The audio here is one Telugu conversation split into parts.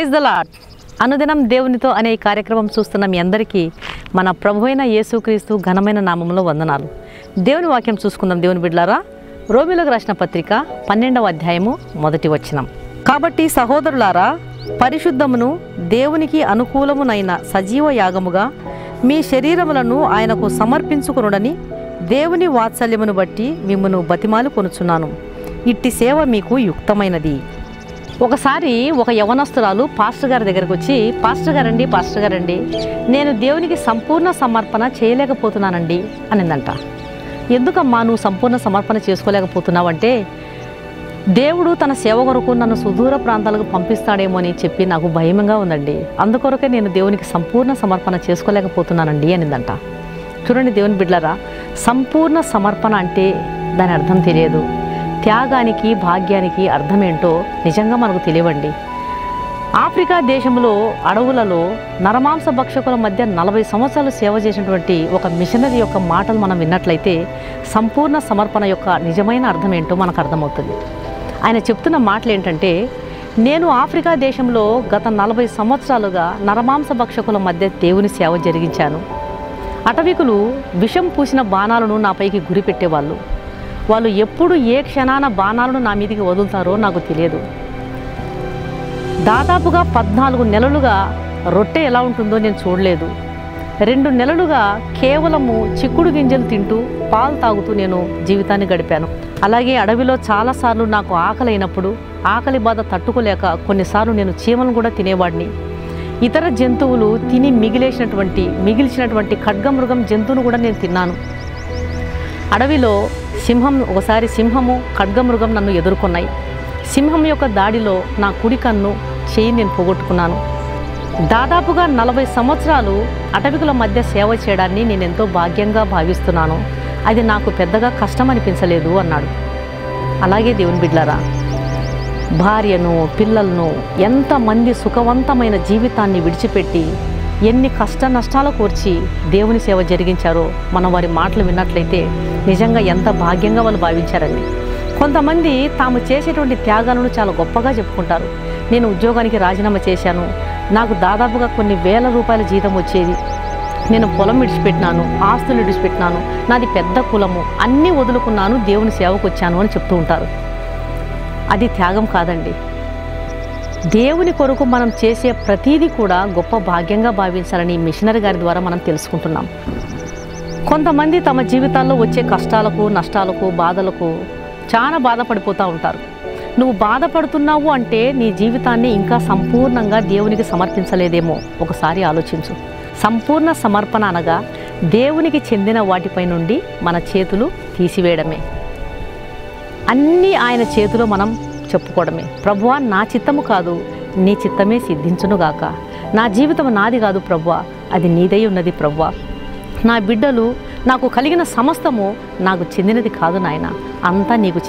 Praise the lord. అనుదినం దేవునితో అనే ఈ కార్యక్రమం చూస్తున్న మీ అందరికీ మన ప్రభువైన యేసుక్రీస్తు ఘనమైన నామములో వందనాలు. దేవుని వాక్యం చూసుకుందాం. దేవుని బిడ్డలారా, రోమీయులకు రాసిన పత్రిక 12వ అధ్యాయము 1వ వచనం. కాబట్టి సహోదరులారా, పరిశుద్ధమును దేవునికి అనుకూలమునైన సజీవ యాగముగా మీ శరీరములను ఆయనకు సమర్పించుకొనుడని దేవుని వాత్సల్యమును బట్టి మిమ్మును బతిమాలు కొనుచున్నాను. ఇట్టి సేవ మీకు యుక్తమైనది. ఒకసారి ఒక యవనస్తురాలు పాస్టర్ గారి దగ్గరకు వచ్చి, పాస్టర్ గారండి, నేను దేవునికి సంపూర్ణ సమర్పణ చేయలేకపోతున్నానండి అనిందంట. ఎందుకమ్మా నువ్వు సంపూర్ణ సమర్పణ చేసుకోలేకపోతున్నావు అంటే, దేవుడు తన సేవ కొరకు నన్ను సుదూర ప్రాంతాలకు పంపిస్తాడేమో అని చెప్పి నాకు భయంగా ఉందండి. అందుకొరకే నేను దేవునికి సంపూర్ణ సమర్పణ చేసుకోలేకపోతున్నానండి అనిందంట. చూడండి దేవుని బిడ్డలారా, సంపూర్ణ సమర్పణ అంటే దాని అర్థం తెలియదు. త్యాగానికి భాగ్యానికి అర్థమేంటో నిజంగా మనకు తెలియవండి. ఆఫ్రికా దేశంలో అడవులలో నరమాంస భక్షకుల మధ్య 40 సంవత్సరాలు సేవ చేసినటువంటి ఒక మిషనరీ యొక్క మాటలు మనం విన్నట్లయితే సంపూర్ణ సమర్పణ యొక్క నిజమైన అర్థం ఏంటో మనకు అర్థమవుతుంది. ఆయన చెప్తున్న మాటలు ఏంటంటే, నేను ఆఫ్రికా దేశంలో గత 40 సంవత్సరాలుగా నరమాంస భక్షకుల మధ్య దేవుని సేవ జరిగించాను. అటవికులు విషం పూసిన బాణాలను నాపైకి గురిపెట్టేవాళ్ళు. వాళ్ళు ఎప్పుడు ఏ క్షణాన బాణాలను నా మీదికి వదులుతారో నాకు తెలియదు. దాదాపుగా 14 నెలలుగా రొట్టె ఎలా ఉంటుందో నేను చూడలేదు. 2 నెలలుగా కేవలము చిక్కుడు గింజలు తింటూ పాలు తాగుతూ నేను జీవితాన్ని గడిపాను. అలాగే అడవిలో చాలాసార్లు నాకు ఆకలి అయినప్పుడు ఆకలి బాధ తట్టుకోలేక కొన్నిసార్లు నేను చీమలను కూడా తినేవాడిని. ఇతర జంతువులు తిని మిగిల్చినటువంటి ఖడ్గమృగం జంతువును కూడా నేను తిన్నాను. అడవిలో ఒకసారి సింహము ఖడ్గమృగం నన్ను ఎదుర్కొన్నాయి. సింహం యొక్క దాడిలో నా కుడి కన్ను చేయి నేను పోగొట్టుకున్నాను. దాదాపుగా 40 సంవత్సరాలు అటవికుల మధ్య సేవ చేయడాన్ని నేను ఎంతో భాగ్యంగా భావిస్తున్నాను. అది నాకు పెద్దగా కష్టం అనిపించలేదు అన్నాడు. అలాగే దేవుని బిడ్డలారా, భార్యను పిల్లలను ఎంతమంది సుఖవంతమైన జీవితాన్ని విడిచిపెట్టి ఎన్ని కష్ట నష్టాలు కోర్చి దేవుని సేవ జరిగించారో మనం వారి మాటలు విన్నట్లయితే నిజంగా ఎంత భాగ్యంగా వాళ్ళు భావించారండి. కొంతమంది తాము చేసేటువంటి త్యాగాలను చాలా గొప్పగా చెప్పుకుంటారు. నేను ఉద్యోగానికి రాజీనామా చేశాను, నాకు దాదాపుగా కొన్ని వేల రూపాయల జీతం వచ్చేది, నేను పొలం విడిచిపెట్టినాను, ఆస్తులు విడిచిపెట్టినాను, నాది పెద్ద కులము, అన్నీ వదులుకున్నాను, దేవుని సేవకు వచ్చాను అని చెప్తూ ఉంటారు. అది త్యాగం కాదండి. దేవుని కొరకు మనం చేసే ప్రతీది కూడా గొప్ప భాగ్యంగా భావించాలని మిషనరీ గారి ద్వారా మనం తెలుసుకుంటున్నాం. కొంతమంది తమ జీవితాల్లో వచ్చే కష్టాలకు నష్టాలకు బాధలకు చాలా బాధపడిపోతూ ఉంటారు. నువ్వు బాధపడుతున్నావు అంటే నీ జీవితాన్ని ఇంకా సంపూర్ణంగా దేవునికి సమర్పించలేదేమో ఒకసారి ఆలోచించు. సంపూర్ణ సమర్పణ అనగా దేవునికి చెందిన వాటిపై నుండి మన చేతులు తీసివేయడమే. అన్నీ ఆయన చేతిలో మనం చెప్పుకోవడమే. ప్రభువా, నా చిత్తము కాదు నీ చిత్తమే సిద్ధించునుగాక. నా జీవితం నాది కాదు ప్రభువా, అది నీదై ఉన్నది ప్రభువా. నా బిడ్డలు, నాకు కలిగిన సమస్తము నాకు చెందినది కాదు నాయన, అంతా నీకు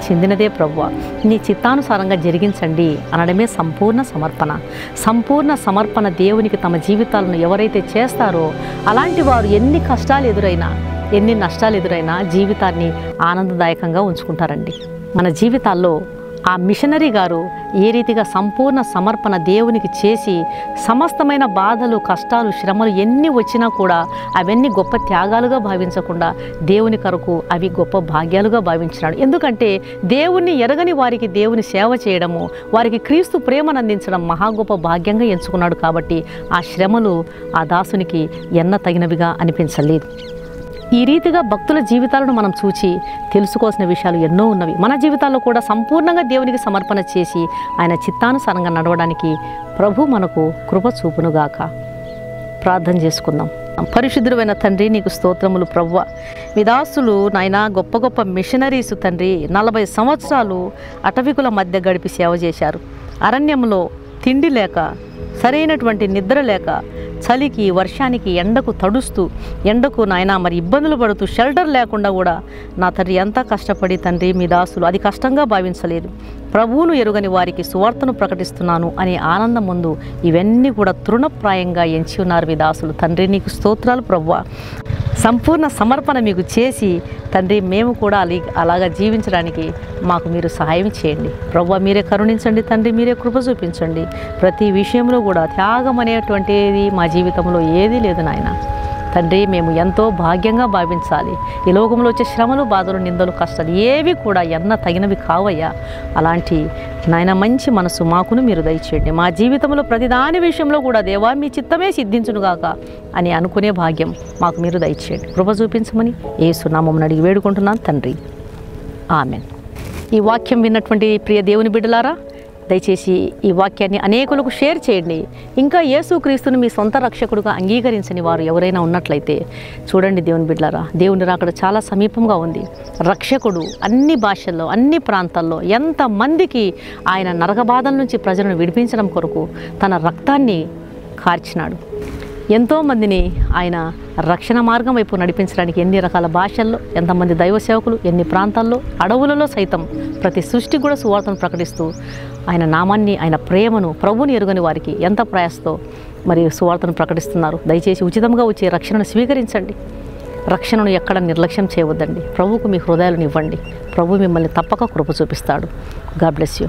చెందినదే ప్రభువా, నీ చిత్తానుసారంగా జరిగించండి అనడమే సంపూర్ణ సమర్పణ. సంపూర్ణ సమర్పణ దేవునికి తమ జీవితాలను ఎవరైతే చేస్తారో అలాంటి వారు ఎన్ని కష్టాలు ఎదురైనా ఎన్ని నష్టాలు ఎదురైనా జీవితాన్ని ఆనందదాయకంగా ఉంచుకుంటారండి. మన జీవితాల్లో ఆ మిషనరీ గారు ఏ రీతిగా సంపూర్ణ సమర్పణ దేవునికి చేసి సమస్తమైన బాధలు కష్టాలు శ్రమలు ఎన్ని వచ్చినా కూడా అవన్నీ గొప్ప త్యాగాలుగా భావించకుండా దేవుని కొరకు అవి గొప్ప భాగ్యాలుగా భావించినాడు. ఎందుకంటే దేవుణ్ణి ఎరగని వారికి దేవుని సేవ చేయడము, వారికి క్రీస్తు ప్రేమను అందించడం మహా గొప్ప భాగ్యంగా ఎంచుకున్నాడు. కాబట్టి ఆ శ్రమలు ఆ దాసునికి ఎన్న తగినవిగా అనిపించలేదు. ఈ రీతిగా భక్తుల జీవితాలను మనం చూచి తెలుసుకోవాల్సిన విషయాలు ఎన్నో ఉన్నవి. మన జీవితాల్లో కూడా సంపూర్ణంగా దేవునికి సమర్పణ చేసి ఆయన చిత్తానుసారంగా నడవడానికి ప్రభు మనకు కృప చూపునుగాక. ప్రార్థన చేసుకుందాం. పరిశుద్ధుడైన తండ్రి, నీకు స్తోత్రములు ప్రభువా. మీ దాసులు నాయన గొప్ప గొప్ప మిషనరీస్ తండ్రి 40 సంవత్సరాలు అటవికుల మధ్య గడిపి సేవ చేశారు. అరణ్యంలో తిండి లేక, సరైనటువంటి నిద్ర లేక, చలికి వర్షానికి ఎండకు తడుస్తూ ఎండకు నాయన మరి ఇబ్బందులు పడుతూ షెల్టర్ లేకుండా కూడా నా తండ్రి ఎంత కష్టపడి తండ్రి మీ దాసులు అది కష్టంగా భావించలేదు. ప్రభువును ఎరుగని వారికి సువార్తను ప్రకటిస్తున్నాను అనే ఆనందం ముందు ఇవన్నీ కూడా తృణప్రాయంగా ఎంచి ఉన్నారు మీ దాసులు. తండ్రి నీకు స్తోత్రాలు ప్రభువా. సంపూర్ణ సమర్పణ మీకు చేసి తండ్రి మేము కూడా అలాగా జీవించడానికి మాకు మీరు సహాయం చేయండి. ప్రభువా మీరే కరుణించండి తండ్రి, మీరే కృప చూపించండి. ప్రతి విషయంలో కూడా త్యాగం అనేటువంటిది మా జీవితంలో ఏదీ లేదు నాయన. తండ్రి మేము ఎంతో భాగ్యంగా భావించాలి. ఈ లోకంలో వచ్చే శ్రమలు, బాధలు, నిందలు, కష్టాలు ఏవి కూడా తగినవి కావయ్యా. అలాంటి నాయన మంచి మనసు మాకును మీరు దయచేయండి. మా జీవితంలో ప్రతిదాని విషయంలో కూడా దేవా మీ చిత్తమే సిద్ధించునుగాక అని అనుకునే భాగ్యం మాకు మీరు దయచేయండి. కృప చూపించమని యేసు నామమున అడిగి వేడుకుంటున్నాను తండ్రి, ఆమెన్. ఈ వాక్యం విన్నటువంటి ప్రియ దేవుని బిడ్డలారా, దయచేసి ఈ వాక్యాన్ని అనేకులకు షేర్ చేయండి. ఇంకా యేసుక్రీస్తుని మీ సొంత రక్షకుడుగా అంగీకరించని వారు ఎవరైనా ఉన్నట్లయితే చూడండి దేవుని బిడ్డలారా, దేవుని రాకడ చాలా సమీపంగా ఉంది. రక్షకుడు అన్ని భాషల్లో, అన్ని ప్రాంతాల్లో ఎంతమందికి ఆయన నరకబాధల నుంచి ప్రజలను విడిపించడం కొరకు తన రక్తాన్ని కార్చినాడు. ఎంతోమందిని ఆయన రక్షణ మార్గం వైపు నడిపించడానికి ఎన్ని రకాల భాషల్లో, ఎంతమంది దైవ సేవకులు, ఎన్ని ప్రాంతాల్లో, అడవులలో సైతం ప్రతి సృష్టి కూడా సువార్తను ప్రకటిస్తూ ఆయన నామాన్ని, ఆయన ప్రేమను, ప్రభువుని ఎరుగని వారికి ఎంత ప్రయాసతో మరి సువార్తను ప్రకటిస్తున్నారు. దయచేసి ఉచితంగా వచ్చే రక్షణను స్వీకరించండి. రక్షణను ఎక్కడ నిర్లక్ష్యం చేయవద్దండి. ప్రభువుకు మీ హృదయాలను ఇవ్వండి. ప్రభు మిమ్మల్ని తప్పక కృప చూపిస్తాడు. God bless you.